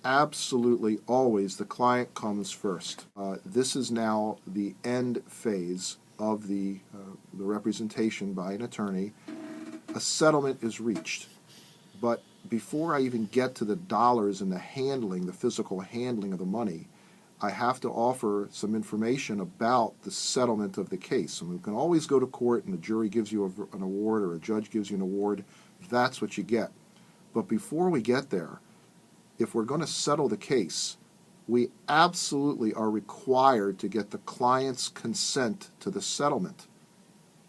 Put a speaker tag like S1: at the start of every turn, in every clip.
S1: absolutely always the client comes first. This is now the end phase of the representation by an attorney. A settlement is reached, but before I even get to the dollars and the handling, the physical handling of the money, I have to offer some information about the settlement of the case. And we can always go to court and the jury gives you an award or a judge gives you an award. That's what you get. But before we get there, if we're going to settle the case, we absolutely are required to get the client's consent to the settlement.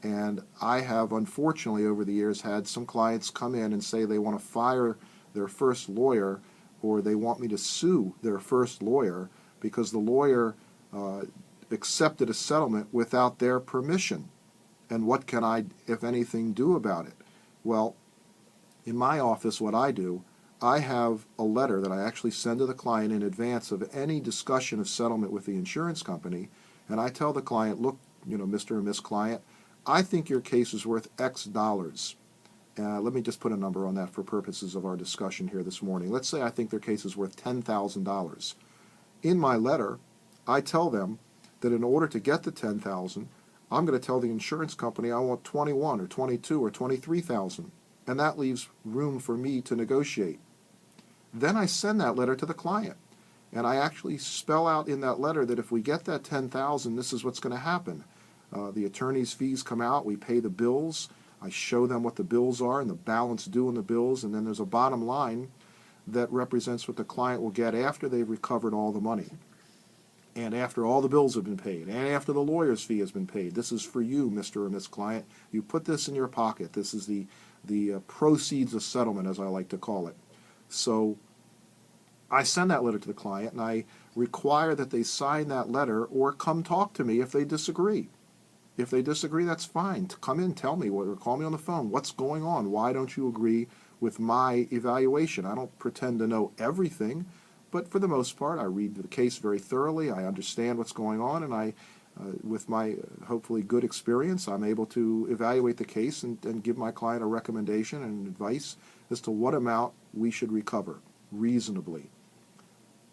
S1: And I have, unfortunately, over the years, had some clients come in and say they want to fire their first lawyer or they want me to sue their first lawyer because the lawyer accepted a settlement without their permission. And what can I, if anything, do about it? Well, in my office, what I do, I have a letter that I actually send to the client in advance of any discussion of settlement with the insurance company, and I tell the client, look, Mr. and Miss Client, I think your case is worth X dollars. Let me just put a number on that for purposes of our discussion here this morning. Let's say I think their case is worth $10,000. In my letter, I tell them that in order to get the $10,000, I'm going to tell the insurance company I want 21 or 22 or 23,000, and that leaves room for me to negotiate. Then I send that letter to the client, and I actually spell out in that letter that if we get that $10,000, this is what's going to happen. The attorney's fees come out, we pay the bills, I show them what the bills are and the balance due in the bills, and then there's a bottom line that represents what the client will get after they've recovered all the money, and after all the bills have been paid, and after the lawyer's fee has been paid. This is for you, Mr. or Miss Client. You put this in your pocket. This is the proceeds of settlement, as I like to call it. So I send that letter to the client, and I require that they sign that letter or come talk to me if they disagree. If they disagree, that's fine. Come in, tell me, or call me on the phone. What's going on? Why don't you agree with my evaluation? I don't pretend to know everything, but for the most part, I read the case very thoroughly. I understand what's going on, and with my hopefully good experience, I'm able to evaluate the case and give my client a recommendation and advice as to what amount we should recover reasonably.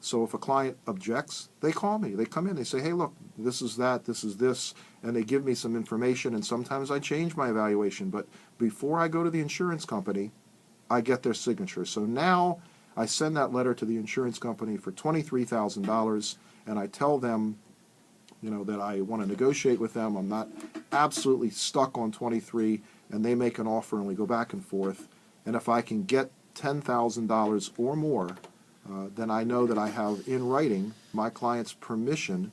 S1: So if a client objects, they call me. They come in, they say, hey, look, this is that, this is this, and they give me some information, and sometimes I change my evaluation. But before I go to the insurance company, I get their signature. So now I send that letter to the insurance company for $23,000, and I tell them, that I want to negotiate with them. I'm not absolutely stuck on 23, and they make an offer, and we go back and forth. And if I can get $10,000 or more, then I know that I have in writing my client's permission